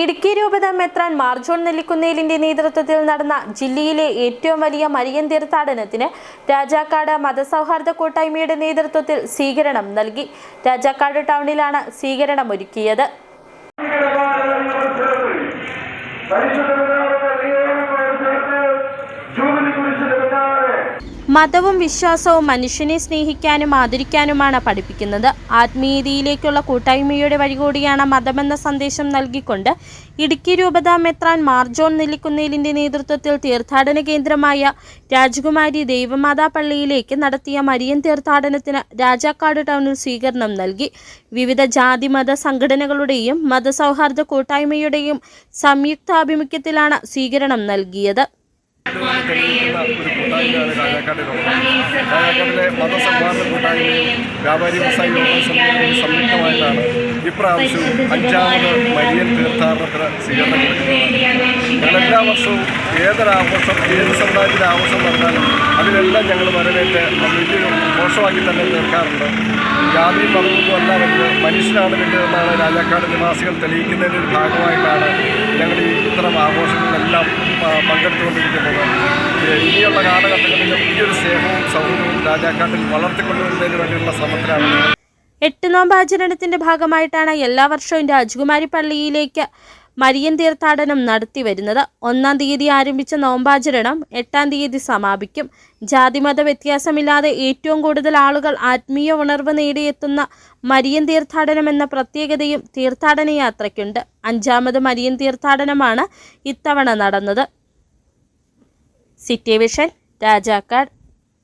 ഇടുക്കി രൂപത മെത്രാൻ മാർ ജോൺ നെല്ലിക്കുന്നേലിന്റെ നേതൃത്വത്തിൽ നടന്ന ജില്ലയിലെ ഏറ്റവും വലിയ മരിയൻ തീർത്ഥാടനത്തിന് രാജാക്കാട് മതസൗഹാർദ്ദ കൂട്ടായ്മയുടെ നേതൃത്വത്തിൽ സ്വീകരണം നൽകി. രാജാക്കാട് ടൗണിലാണ് സ്വീകരണമൊരുക്കിയത്. മതവും വിശ്വാസവും മനുഷ്യനെ സ്നേഹിക്കാനും ആദരിക്കാനുമാണ് പഠിപ്പിക്കുന്നത്. ആത്മീയതയിലേക്കുള്ള കൂട്ടായ്മയുടെ വഴികൂടിയാണ് മതമെന്ന സന്ദേശം നൽകിക്കൊണ്ട് ഇടുക്കി രൂപത മെത്രാൻ മാർ ജോൺ നെല്ലിക്കുന്നേലിന്റെ നേതൃത്വത്തിൽ തീർത്ഥാടന കേന്ദ്രമായ രാജകുമാരി ദേവമാതാ പള്ളിയിലേക്ക് നടത്തിയ മരിയൻ തീർത്ഥാടനത്തിന് രാജാക്കാട് ടൗണിൽ സ്വീകരണം നൽകി. വിവിധ ജാതി മത സംഘടനകളുടെയും മതസൗഹാർദ്ദ കൂട്ടായ്മയുടെയും സംയുക്താഭിമുഖ്യത്തിലാണ് സ്വീകരണം നൽകിയത്. രാജാക്കാടിലെ മതസൗഹാർദ്ദ കൂട്ടായ്മയും വ്യാപാരി വ്യവസായി യോഗം സംയുക്തമായിട്ടാണ് ഇപ്രാവശ്യവും 5ാമത് മരിയൻ തീർത്ഥാടനത്തിന് സ്വീകരണം കൊടുക്കുന്നത്. ഞങ്ങളെല്ലാ വർഷവും ഏതൊരാഘോഷം, ഏത് സമുദായത്തിൻ്റെ ആഘോഷം നടന്നാലും അതിലെല്ലാം ഞങ്ങൾ വരവേറ്റ് വലിയൊരു ഘോഷമാക്കി തന്നെ തീർക്കാറുണ്ട്. ജാതിയും മതമൊന്നും അല്ല വലുത്, മനുഷ്യനാണ് വലുതെന്നാണ് രാജാക്കാട് നിവാസികൾ തെളിയിക്കുന്നതിൻ്റെ ഒരു ഭാഗമായിട്ടാണ് ഞങ്ങൾ ഈ ഇത്തരം ആഘോഷങ്ങളിലെല്ലാം പങ്കെടുത്തുകൊണ്ടിരിക്കുന്നത്. ഇനിയുള്ള കാലഘട്ടങ്ങളിൽ ഈ ഒരു സ്നേഹവും സൗഹൃദവും രാജാക്കാട്ടിൽ വളർത്തിക്കൊണ്ടുവരുന്നതിന് വേണ്ടിയുള്ള ശ്രമത്തിലാണ്. 8 നോമ്പാചരണത്തിന്റെ ഭാഗമായിട്ടാണ് എല്ലാ വർഷവും രാജകുമാരി പള്ളിയിലേക്ക് മരിയൻ തീർത്ഥാടനം നടത്തി വരുന്നത്. 1-ാം തീയതി ആരംഭിച്ച നോമ്പാചരണം 8-ാം തീയതി സമാപിക്കും. ജാതിമത വ്യത്യാസമില്ലാതെ ഏറ്റവും കൂടുതൽ ആളുകൾ ആത്മീയ ഉണർവ് നേടിയെത്തുന്ന മരിയൻ തീർത്ഥാടനം എന്ന പ്രത്യേകതയും തീർത്ഥാടന യാത്രയ്ക്കുണ്ട്. 5ാമത് മരിയൻ തീർത്ഥാടനമാണ് ഇത്തവണ നടന്നത്. City vision, Rajakkad.